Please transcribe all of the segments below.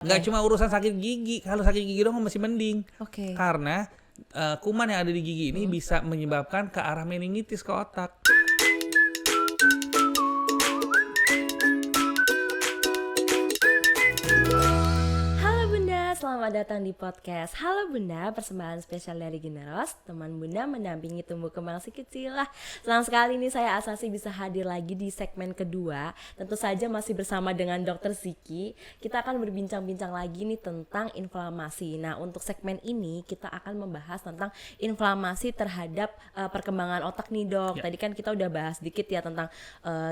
Nggak cuma urusan sakit gigi. Kalau sakit gigi doang masih mending. Oke. Karena kuman yang ada di gigi ini bisa menyebabkan ke arah meningitis ke otak. Selamat datang di podcast Halo Bunda, persembahan spesial dari Generos, teman Bunda mendampingi tumbuh kembang si kecil lah. Senang sekali nih saya Asasi bisa hadir lagi di segmen kedua. Tentu saja masih bersama dengan Dr. Ziki. Kita akan berbincang-bincang lagi nih tentang inflamasi. Nah, untuk segmen ini kita akan membahas tentang inflamasi terhadap perkembangan otak nih, Dok. Tadi kan kita udah bahas dikit ya tentang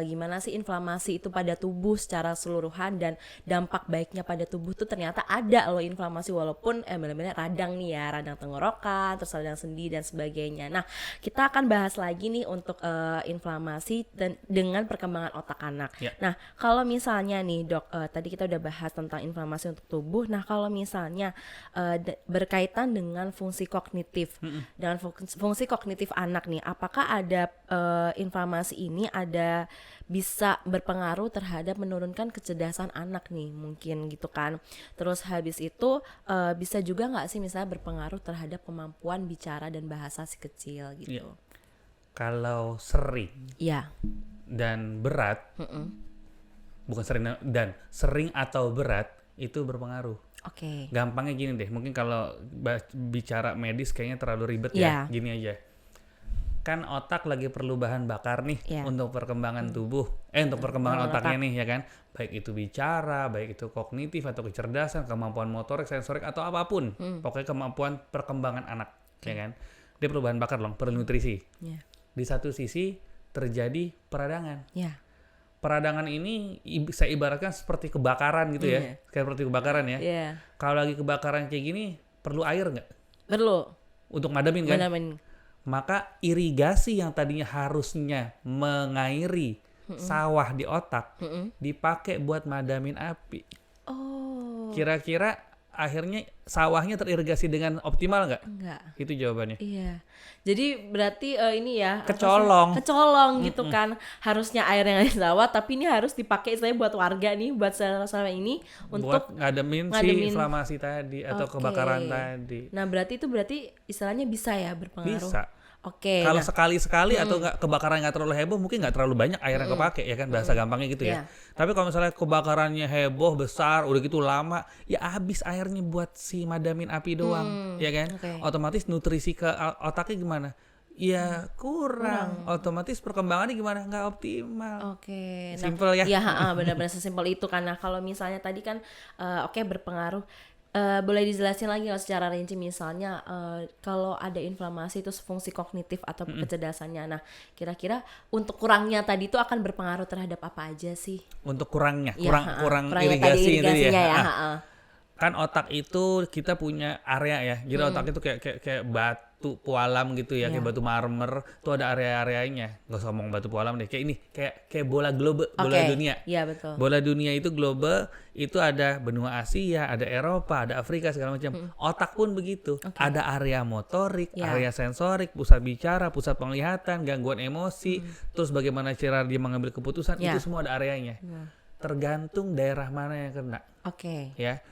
gimana sih inflamasi itu pada tubuh secara keseluruhan dan dampak baiknya pada tubuh tuh ternyata ada loh inflamasi, walaupun benar-benar radang nih ya, radang tenggorokan, terus radang sendi dan sebagainya. Nah, kita akan bahas lagi nih untuk inflamasi dengan perkembangan otak anak. Nah, kalau misalnya nih Dok, tadi kita udah bahas tentang inflamasi untuk tubuh. Nah, kalau misalnya berkaitan dengan fungsi kognitif, dengan fungsi kognitif anak nih, apakah ada inflamasi ini ada bisa berpengaruh terhadap menurunkan kecerdasan anak nih mungkin gitu kan. Terus habis itu bisa juga nggak sih misalnya berpengaruh terhadap kemampuan bicara dan bahasa si kecil gitu. Kalau sering dan berat, bukan sering atau berat itu berpengaruh. Oke. Gampangnya gini deh, mungkin kalau bicara medis kayaknya terlalu ribet ya. Gini aja. Kan otak lagi perlu bahan bakar nih untuk perkembangan tubuh, untuk perkembangan otaknya nih ya kan. Baik itu bicara, baik itu kognitif atau kecerdasan, kemampuan motorik, sensorik atau apapun. Pokoknya kemampuan perkembangan anak, ya kan. Dia perlu bahan bakar loh, perlu nutrisi. Di satu sisi terjadi peradangan. Peradangan ini saya ibaratkan seperti kebakaran gitu ya. Kayak seperti kebakaran ya. Kalau lagi kebakaran kayak gini, perlu air nggak? Perlu. Untuk madamin kan? Maka irigasi yang tadinya harusnya mengairi sawah di otak dipakai buat madamin api. Kira-kira akhirnya sawahnya teririgasi dengan optimal nggak? Enggak. Itu jawabannya. Iya. Jadi berarti ini ya kecolong gitu kan. Harusnya air yang ada di sawah, tapi ini harus dipakai saya buat warga nih, buat selama ini untuk ngademin si inflamasi tadi atau kebakaran tadi. Nah, berarti istilahnya bisa ya berpengaruh. Bisa. Oke. Kalau sekali-sekali atau kebakaran nggak terlalu heboh, mungkin nggak terlalu banyak air yang kepake ya kan, bahasa gampangnya gitu ya. Tapi kalau misalnya kebakarannya heboh besar, udah gitu lama, ya habis airnya buat si madamin api doang, ya kan. Otomatis nutrisi ke otaknya gimana? Ya kurang. Otomatis perkembangannya gimana? Nggak optimal. Oke. Simple ya. Iya, benar-benar sesimpel itu karena kalau misalnya tadi kan berpengaruh. Boleh dijelasin lagi nggak secara rinci misalnya kalau ada inflamasi itu fungsi kognitif atau kecerdasannya. Nah, kira-kira untuk kurangnya tadi itu akan berpengaruh terhadap apa aja sih? Untuk kurang irigasi itu ya. Kan otak itu kita punya area ya. Jadi otak itu kayak batu pualam gitu ya, kayak batu marmer. Tuh ada area-areanya. Gak usah ngomong batu pualam deh. Kayak ini, kayak bola globe, bola dunia. Iya, betul. Bola dunia itu globe, itu ada benua Asia, ada Eropa, ada Afrika segala macam. Otak pun begitu. Ada area motorik, area sensorik, pusat bicara, pusat penglihatan, gangguan emosi, terus bagaimana cara dia mengambil keputusan, itu semua ada areanya. Tergantung daerah mana yang kena. Ya.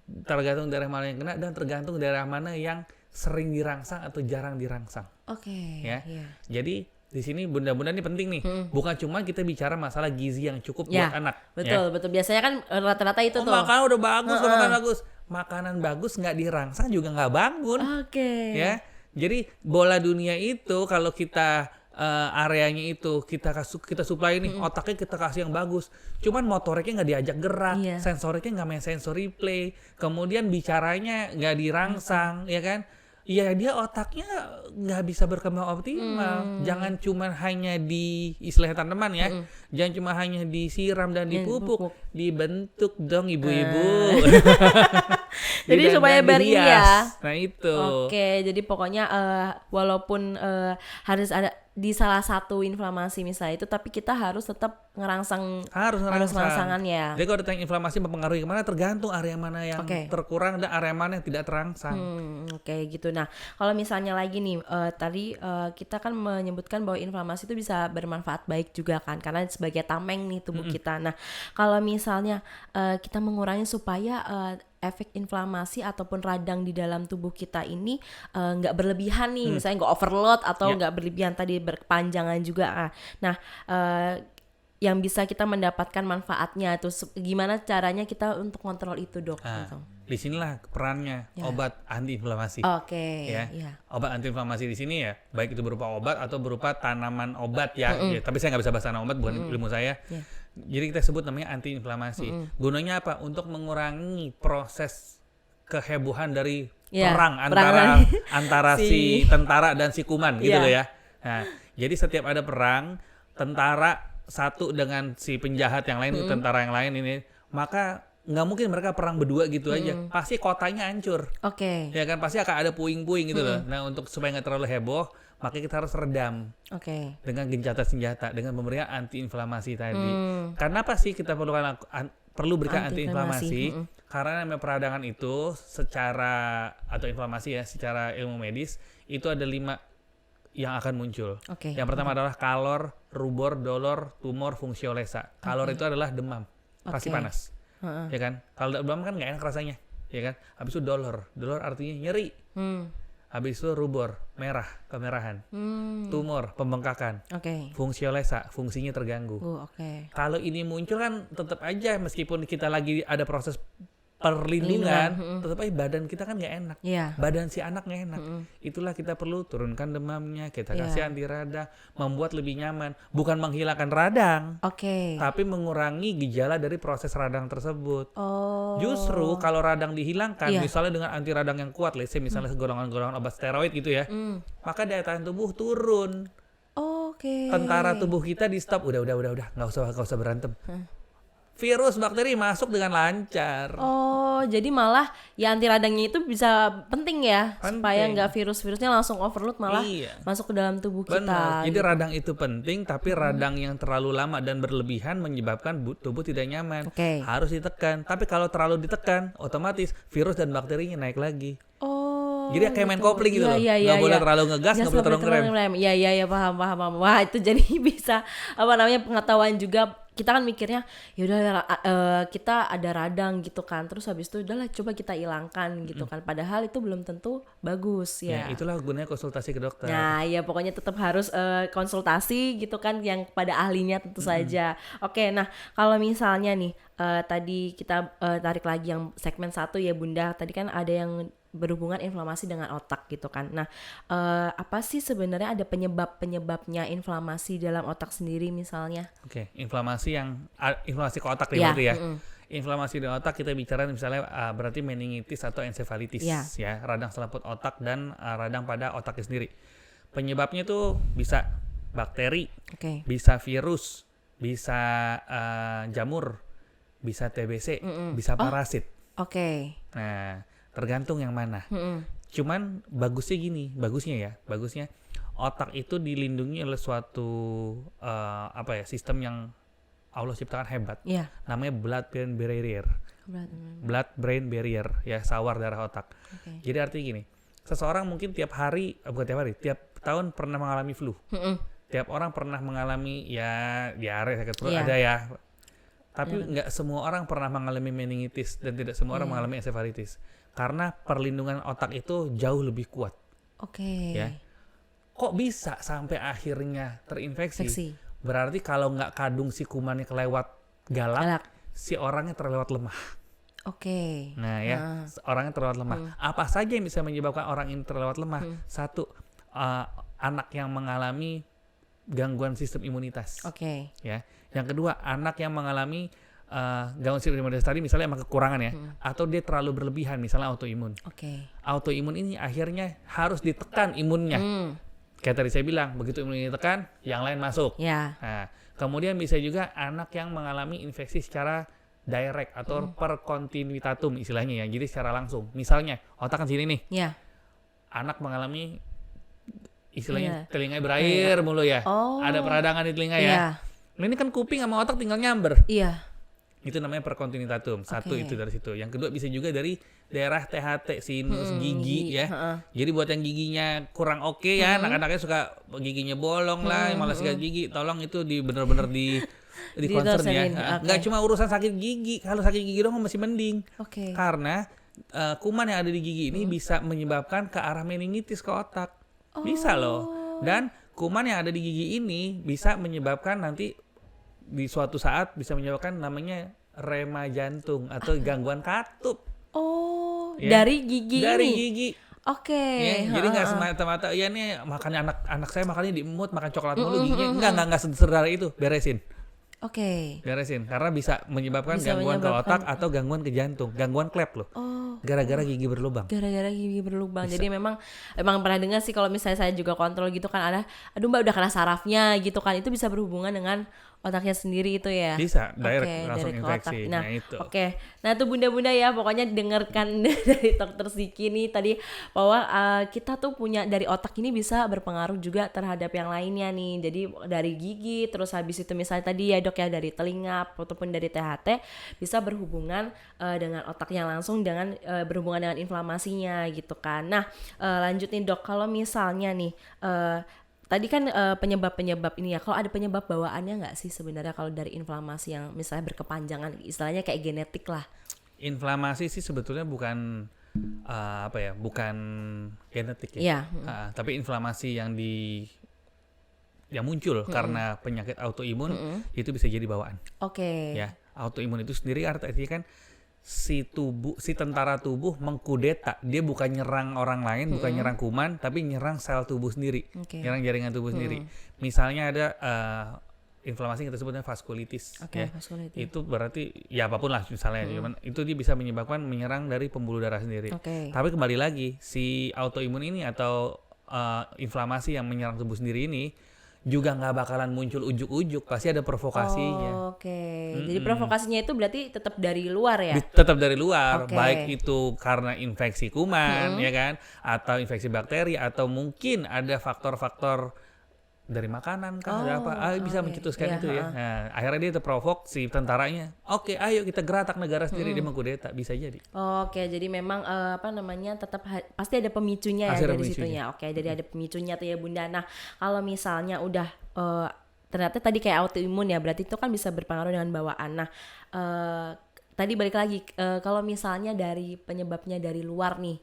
Tergantung daerah mana yang kena dan tergantung daerah mana yang sering dirangsang atau jarang dirangsang. Ya. Jadi di sini bunda-bunda ini penting nih. Bukan cuma kita bicara masalah gizi yang cukup buat anak. Betul. Biasanya kan rata-rata itu tuh. Makanan udah bagus, makanan bagus. Makanan bagus nggak dirangsang juga nggak bangun. Ya. Jadi bola dunia itu kalau kita areanya itu kita supply nih, otaknya kita kasih yang bagus, cuman motoriknya nggak diajak gerak, sensoriknya nggak main sensory play, kemudian bicaranya nggak dirangsang, ya kan? Ya dia otaknya nggak bisa berkembang optimal. Jangan cuma hanya di istilah tanaman ya, jangan cuma hanya disiram dan dipupuk, dibentuk dong ibu-ibu. Jadi supaya beri ya. Nah itu. Jadi pokoknya walaupun harus ada di salah satu inflamasi misalnya itu, tapi kita harus tetap ngerangsang ngerangsangannya. Jadi kalau ditanya inflamasi mempengaruhi kemana, tergantung area mana yang terkurang dan area mana yang tidak terangsang. Gitu. Nah, kalau misalnya lagi nih tadi kita kan menyebutkan bahwa inflamasi itu bisa bermanfaat baik juga kan, karena sebagai tameng nih tubuh kita. Nah, kalau misalnya kita mengurangi supaya efek inflamasi ataupun radang di dalam tubuh kita ini nggak berlebihan nih, misalnya nggak overload atau nggak berlebihan tadi berkepanjangan juga. Nah, yang bisa kita mendapatkan manfaatnya tuh gimana caranya kita untuk kontrol itu, Dok? Gitu. Disinilah perannya obat antiinflamasi. Obat antiinflamasi di sini ya, baik itu berupa obat atau berupa tanaman obat ya. Tapi saya nggak bisa bahas tanaman obat, bukan ilmu saya. Jadi kita sebut namanya antiinflamasi. Gunanya apa? Untuk mengurangi proses kehebohan dari perang antara si tentara dan si kuman gitu loh ya. Nah, jadi setiap ada perang, tentara satu dengan si penjahat yang lain, tentara yang lain ini, maka nggak mungkin mereka perang berdua gitu aja. Pasti kotanya hancur. Ya kan, pasti akan ada puing-puing gitu loh. Nah, untuk supaya nggak terlalu heboh, maka kita harus redam dengan gencatan senjata, dengan pemberian antiinflamasi tadi. Karena apa sih kita perlu berikan antiinflamasi? Karena namanya peradangan itu secara ilmu medis itu ada 5 yang akan muncul. Yang pertama adalah kalor, rubor, dolor, tumor, fungsiolesa. Kalor itu adalah demam, pasti panas, ya kan? Kalau demam kan nggak enak rasanya, ya kan? Habis itu dolor artinya nyeri. Habis itu rubor, merah, kemerahan. Tumor, pembengkakan. Fungsiolesa, fungsinya terganggu. Kalau ini muncul kan tetap aja meskipun kita lagi ada proses perlindungan, tetap aja badan kita kan nggak enak. Badan si anak nggak enak. Itulah kita perlu turunkan demamnya, kita kasih anti radang, membuat lebih nyaman. Bukan menghilangkan radang, tapi mengurangi gejala dari proses radang tersebut. Justru kalau radang dihilangkan, misalnya dengan anti radang yang kuat, let's say misalnya golongan-golongan obat steroid gitu ya, maka daya tahan tubuh turun. Tentara tubuh kita di stop, udah, nggak usah berantem. Virus, bakteri masuk dengan lancar. Jadi malah ya anti radangnya itu bisa penting ya, supaya nggak virus-virusnya langsung overload malah masuk ke dalam tubuh kita. Jadi radang itu penting, tapi radang yang terlalu lama dan berlebihan menyebabkan tubuh tidak nyaman. Harus ditekan. Tapi kalau terlalu ditekan, otomatis virus dan bakterinya naik lagi. Jadi kayak main kopling gitu loh. Nggak boleh terlalu ngegas, nggak boleh terlalu ngerem. Iya, paham. Wah, itu jadi bisa pengetahuan juga. Kita kan mikirnya ya udah kita ada radang gitu kan, terus habis itu udahlah coba kita hilangkan gitu kan, padahal itu belum tentu bagus ya. Itulah gunanya konsultasi ke dokter. Nah ya pokoknya tetap harus konsultasi gitu kan, yang pada ahlinya tentu saja. Nah kalau misalnya nih tadi kita tarik lagi yang segmen 1 ya Bunda, tadi kan ada yang berhubungan inflamasi dengan otak gitu kan. Nah, apa sih sebenarnya ada penyebabnya inflamasi dalam otak sendiri misalnya? Inflamasi ke otak nih berarti ya. Inflamasi di otak kita bicara misalnya berarti meningitis atau encephalitis ya, radang selaput otak dan radang pada otaknya sendiri. Penyebabnya tuh bisa bakteri, bisa virus, bisa jamur, bisa TBC, bisa parasit. Nah, tergantung yang mana. Cuman bagusnya otak itu dilindungi oleh suatu sistem yang Allah ciptakan hebat. Namanya blood-brain barrier. Blood-brain barrier ya, sawar darah otak. Jadi artinya gini, seseorang mungkin tiap tahun pernah mengalami flu. Tiap orang pernah mengalami ya diare, sakit perut ada ya. Tapi nggak semua orang pernah mengalami meningitis dan tidak semua orang mengalami encephalitis. Karena perlindungan otak itu jauh lebih kuat. Ya. Kok bisa sampai akhirnya terinfeksi? Berarti kalau nggak kadung si kumannya kelewat galak, si orangnya terlewat lemah. Nah ya, orangnya terlewat lemah. Apa saja yang bisa menyebabkan orang ini terlewat lemah? 1, anak yang mengalami gangguan sistem imunitas. Ya. Yang kedua, anak yang mengalami gangguan sistem imunitas tadi misalnya emang kekurangan ya, atau dia terlalu berlebihan misalnya autoimun. Autoimun ini akhirnya harus ditekan imunnya. Kayak tadi saya bilang, begitu imunnya ditekan, yang lain masuk. Nah, kemudian bisa juga anak yang mengalami infeksi secara direct atau per continuitatum istilahnya ya, jadi secara langsung. Misalnya otak kan sini nih, anak mengalami istilahnya telinganya berair mulu ya, ada peradangan di telinga ya. Nah, ini kan kuping sama otak tinggal nyamber. Itu namanya perkontinuitatum. 1 itu dari situ. Yang kedua bisa juga dari daerah THT, sinus, gigi ya. Jadi buat yang giginya kurang oke ya, anak-anaknya suka giginya bolong lah, malah sikat gigi, tolong itu bener-bener di concern ya. Nggak cuma urusan sakit gigi. Kalau sakit gigi doang masih mending. Karena kuman yang ada di gigi ini bisa menyebabkan ke arah meningitis ke otak. Bisa loh. Dan kuman yang ada di gigi ini bisa menyebabkan nanti di suatu saat bisa menyebabkan namanya rema jantung atau gangguan katup. Dari gigi Dari ini? gigi. Jadi nggak semata-mata ya nih makannya anak saya makannya diemut makan coklat mulu giginya nggak sederhana itu, beresin. Beresin karena bisa menyebabkan gangguan ke otak atau gangguan ke jantung, gangguan klep loh. Gara-gara gigi berlubang. Jadi memang pernah dengar sih kalau misalnya saya juga kontrol gitu kan ada, aduh Mbak udah kena sarafnya gitu kan, itu bisa berhubungan dengan otaknya sendiri itu ya. Bisa langsung infeksi. Nah, itu. Nah, tuh bunda-bunda ya, pokoknya dengarkan dari Dokter Siki nih tadi bahwa kita tuh punya dari otak ini bisa berpengaruh juga terhadap yang lainnya nih. Jadi dari gigi, terus habis itu misalnya tadi ya Dok ya dari telinga ataupun dari THT bisa berhubungan dengan otaknya langsung dengan berhubungan dengan inflamasinya gitu kan. Nah, lanjut nih Dok, kalau misalnya nih tadi kan penyebab-penyebab ini ya, kalau ada penyebab bawaannya nggak sih sebenarnya kalau dari inflamasi yang misalnya berkepanjangan, istilahnya kayak genetik lah? Inflamasi sih sebetulnya bukan bukan genetik ya. Tapi inflamasi yang muncul karena penyakit autoimun itu bisa jadi bawaan. Ya, autoimun itu sendiri artinya kan si tentara tubuh mengkudeta, dia bukan nyerang orang lain, bukan nyerang kuman, tapi nyerang sel tubuh sendiri, nyerang jaringan tubuh sendiri. Misalnya ada inflamasi yang kita sebutnya vaskulitis, itu berarti ya apapun lah misalnya, cuman itu dia bisa menyerang dari pembuluh darah sendiri. Tapi kembali lagi si autoimun ini atau inflamasi yang menyerang tubuh sendiri ini juga nggak bakalan muncul ujuk-ujuk, pasti ada provokasinya. Jadi provokasinya itu berarti tetap dari luar ya? Tetap dari luar, baik itu karena infeksi kuman, ya kan, atau infeksi bakteri, atau mungkin ada faktor-faktor dari makanan kan, ada apa, bisa mencetuskan itu ya. Nah, akhirnya dia terprovok si tentaranya. Ayo kita geratak negara sendiri, dia mengkudeta, bisa jadi. Jadi memang tetap pasti ada pemicunya ya dari situnya. Jadi ada pemicunya tuh ya Bunda. Nah, kalau misalnya udah ternyata tadi kayak autoimun ya, berarti itu kan bisa berpengaruh dengan bawaan. Nah, tadi balik lagi kalau misalnya dari penyebabnya dari luar nih,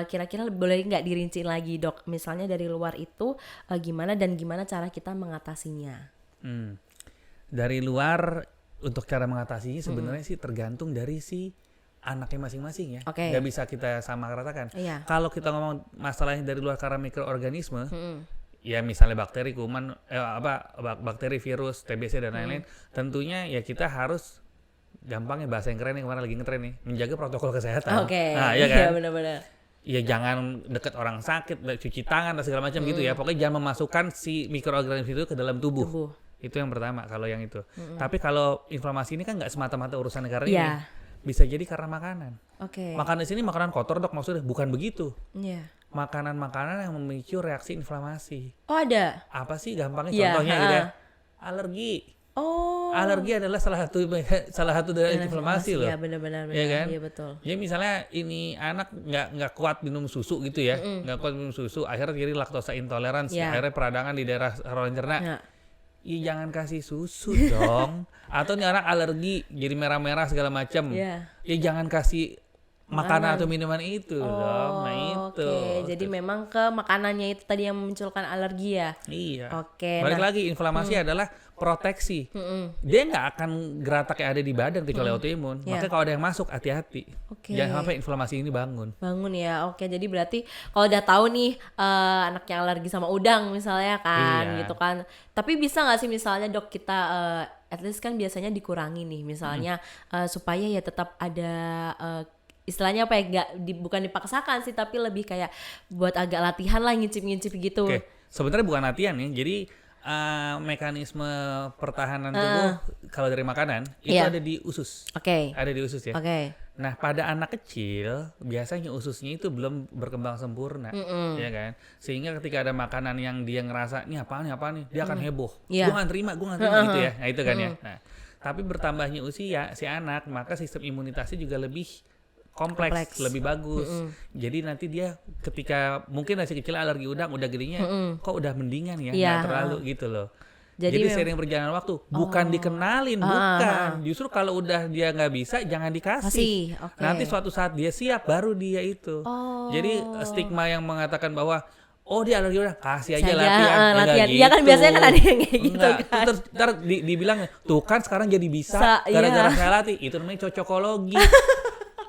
kira-kira boleh nggak dirinciin lagi Dok? Misalnya dari luar itu gimana cara kita mengatasinya? Dari luar untuk cara mengatasinya sebenarnya sih tergantung dari si anaknya masing-masing ya. Nggak bisa kita sama ratakan. Kalau kita ngomong masalahnya dari luar karena mikroorganisme, ya misalnya bakteri, kuman, bakteri, virus, TBC dan lain-lain, tentunya ya kita harus gampangnya bahasa yang keren nih kemarin lagi ngetren nih, menjaga protokol kesehatan. Iya kan? Benar-benar. Ya jangan deket orang sakit, cuci tangan dan segala macam gitu ya. Pokoknya jangan memasukkan si mikroorganisme itu ke dalam tubuh. Itu yang pertama kalau yang itu. Tapi kalau inflamasi ini kan nggak semata-mata urusan negara ini. Bisa jadi karena makanan. Makanan di sini makanan kotor Dok, maksudnya bukan begitu. Makanan-makanan yang memicu reaksi inflamasi. Ada? Apa sih gampangnya contohnya gitu ya? Alergi. Alergi adalah salah satu dari inflamasi loh. Iya benar. Ya kan? Iya betul. Ya misalnya ini anak nggak kuat minum susu gitu ya, nggak kuat minum susu, akhirnya jadi laktosa intoleransi, akhirnya peradangan di daerah saluran cerna. Ya jangan kasih susu dong. Atau nih anak alergi jadi merah-merah segala macam. Ya jangan kasih makanan atau minuman itu dong. Nah itu. Jadi memang ke makanannya itu tadi yang memunculkan alergi ya. Iya. Balik lagi, inflamasi adalah proteksi. Dia nggak akan geratak yang ada di badan kecuali autoimun. Makanya kalau ada yang masuk hati-hati. Jangan sampai inflamasi ini bangun ya. Jadi berarti kalau udah tahu nih anaknya alergi sama udang misalnya kan, gitu kan. Tapi bisa nggak sih misalnya Dok kita at least kan biasanya dikurangi nih misalnya supaya ya tetap ada istilahnya apa ya, bukan dipaksakan sih, tapi lebih kayak buat agak latihan lah, ngincip-ngincip gitu. Sebenarnya bukan latihan ya, jadi mekanisme pertahanan tubuh kalau dari makanan itu ada di usus. Ada di usus ya. Nah pada anak kecil biasanya ususnya itu belum berkembang sempurna, ya kan? Sehingga ketika ada makanan yang dia ngerasa ini apa nih, dia akan heboh. Gue nggak terima gitu ya. Nah itu kan ya. Nah tapi bertambahnya usia si anak, maka sistem imunitasnya juga lebih kompleks, lebih bagus. Jadi nanti dia ketika mungkin masih kecil alergi udang, udah gedenya kok udah mendingan ya, nggak terlalu gitu loh. Jadi sering berjalan waktu, bukan dikenalin, bukan. Justru kalau udah dia nggak bisa, jangan dikasih. Nanti suatu saat dia siap, baru dia itu. Jadi stigma yang mengatakan bahwa dia alergi udah kasih aja latihan. Iya kan biasanya kan ada yang kayak gitu kan. Terus dibilang tuh kan sekarang jadi bisa gara-gara saya latih. Itu namanya cocokologi.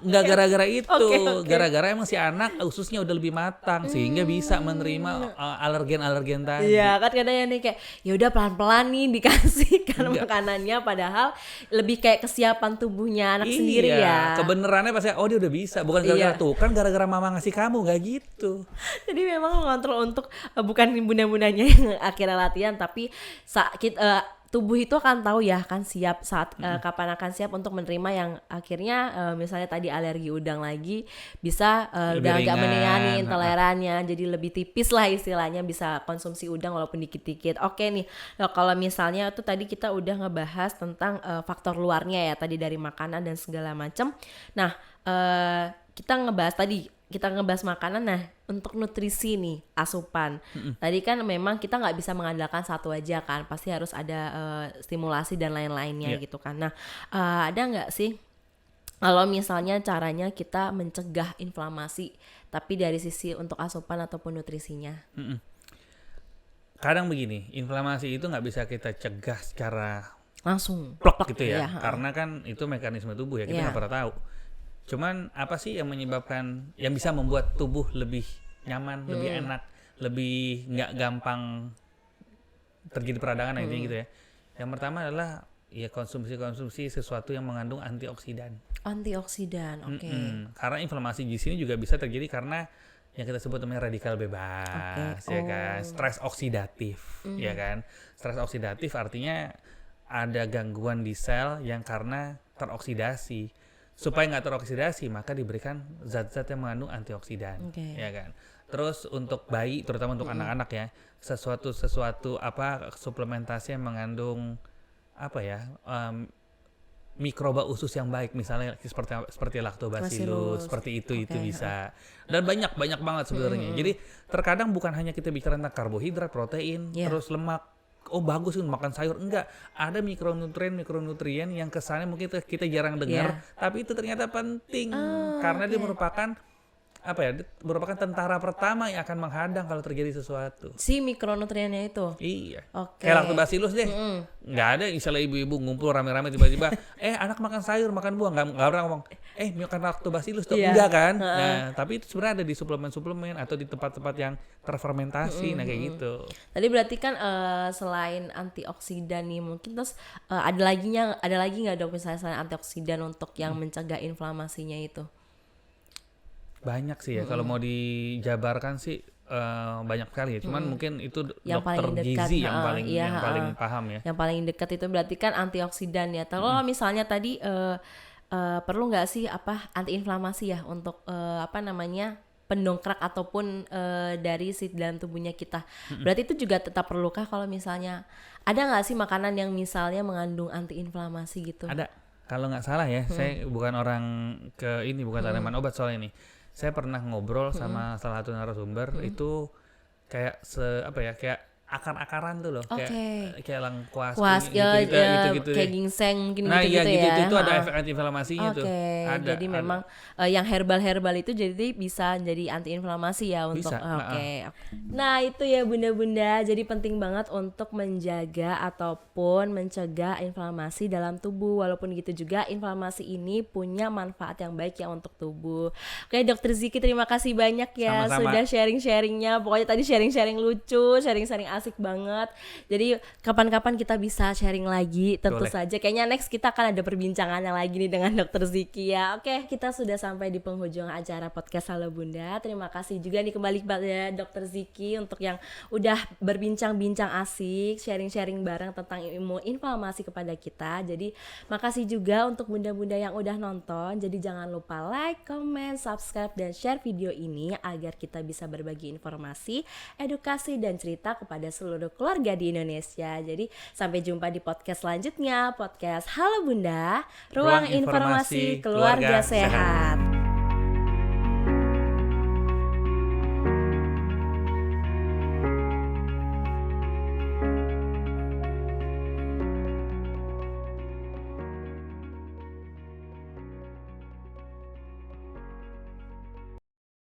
Nggak gara-gara itu, gara-gara emang si anak ususnya udah lebih matang sehingga bisa menerima alergen-alergen tadi. Iya kan kadang nih kayak ya udah pelan-pelan nih dikasih kan makanannya, padahal lebih kayak kesiapan tubuhnya anak sendiri ya. Kebenarannya pasti dia udah bisa, bukan gara-gara tuh kan gara-gara mama ngasih kamu, nggak gitu. Jadi memang mengontrol untuk bukan bunda-bundanya yang akhirnya latihan, tapi tubuh itu akan tahu ya kan siap saat kapan akan siap untuk menerima yang akhirnya misalnya tadi alergi udang lagi bisa udah agak menyayangi tolerannya, jadi lebih tipis lah istilahnya, bisa konsumsi udang walaupun dikit-dikit. Oke nih, kalau misalnya tuh tadi kita udah ngebahas tentang faktor luarnya ya tadi dari makanan dan segala macam. Nah kita ngebahas makanan. Nah untuk nutrisi nih, asupan tadi kan memang kita nggak bisa mengandalkan satu aja kan, pasti harus ada stimulasi dan lain-lainnya gitu kan. Nah ada nggak sih kalau misalnya caranya kita mencegah inflamasi tapi dari sisi untuk asupan ataupun nutrisinya? Kadang begini, inflamasi itu nggak bisa kita cegah secara langsung plok gitu ya, karena kan itu mekanisme tubuh ya, kita nggak pernah tahu. Cuman apa sih yang menyebabkan, yang bisa membuat tubuh lebih nyaman, lebih enak, lebih nggak gampang terjadi peradangan intinya gitu ya. Yang pertama adalah ya konsumsi sesuatu yang mengandung antioksidan. Karena inflamasi di sini juga bisa terjadi karena yang kita sebut namanya radikal bebas, ya kan, stres oksidatif, ya kan. Stres oksidatif artinya ada gangguan di sel yang karena teroksidasi. Supaya nggak teroksidasi, maka diberikan zat-zat yang mengandung antioksidan, ya kan. Terus untuk bayi, terutama untuk anak-anak ya, sesuatu suplementasi yang mengandung mikroba usus yang baik, misalnya seperti lactobacillus, seperti itu bisa. Dan banyak banget sebenarnya. Jadi terkadang bukan hanya kita bicara tentang karbohidrat, protein, terus lemak. Bagus makan sayur, enggak, ada mikronutrien yang kesannya mungkin kita jarang dengar, tapi itu ternyata penting karena dia merupakan merupakan tentara pertama yang akan menghadang kalau terjadi sesuatu. Si mikronutriennya itu? Iya. Kayak lactobacillus deh. Nggak ada misalnya ibu-ibu ngumpul rame-rame tiba-tiba, anak makan sayur, makan buah, nggak orang ngomong, makan lactobacillus tuh, enggak kan? Nah, tapi itu sebenarnya ada di suplemen-suplemen atau di tempat-tempat yang terfermentasi, nah kayak gitu. Tadi berarti kan selain antioksidan nih, mungkin terus ada lagi nggak dok misalnya selain antioksidan untuk yang mencegah inflamasinya itu? Banyak sih ya, kalau mau dijabarkan sih banyak sekali ya. Cuman mungkin itu yang dokter gizi yang paling paham ya. Yang paling dekat itu berarti kan antioksidan ya. Kalau misalnya tadi perlu nggak sih antiinflamasi ya untuk pendongkrak ataupun dari si dalam tubuhnya kita. Berarti itu juga tetap perlukah kalau misalnya ada nggak sih makanan yang misalnya mengandung antiinflamasi gitu? Ada. Kalau nggak salah ya, saya bukan orang bukan tanaman obat soal ini. Saya pernah ngobrol sama salah satu narasumber itu kayak kayak akar-akaran tuh loh, kayak lengkuas gitu, kayak ginseng mungkin itu ada efek antiinflamasinya tuh. Jadi memang yang herbal itu jadi bisa jadi antiinflamasi ya untuk Nah itu ya bunda-bunda, jadi penting banget untuk menjaga ataupun mencegah inflamasi dalam tubuh. Walaupun gitu juga inflamasi ini punya manfaat yang baik ya untuk tubuh. Oke Dokter Ziki, terima kasih banyak ya. Sama-sama. Sudah sharing-sharingnya. Pokoknya tadi sharing-sharing lucu, sharing-sharing asik banget. Jadi kapan-kapan kita bisa sharing lagi, tentu saja. Kayaknya next kita akan ada perbincangannya lagi nih dengan Dokter Ziki ya. Oke, kita sudah sampai di penghujung acara podcast Halo Bunda. Terima kasih juga nih kembali kepada Dokter Ziki untuk yang udah berbincang-bincang asik, sharing-sharing bareng tentang ilmu inflamasi kepada kita. Jadi makasih juga untuk bunda-bunda yang udah nonton. Jadi jangan lupa like, comment, subscribe, dan share video ini agar kita bisa berbagi informasi, edukasi, dan cerita kepada seluruh keluarga di Indonesia. Jadi sampai jumpa di podcast selanjutnya, podcast Halo Bunda, ruang informasi keluarga sehat.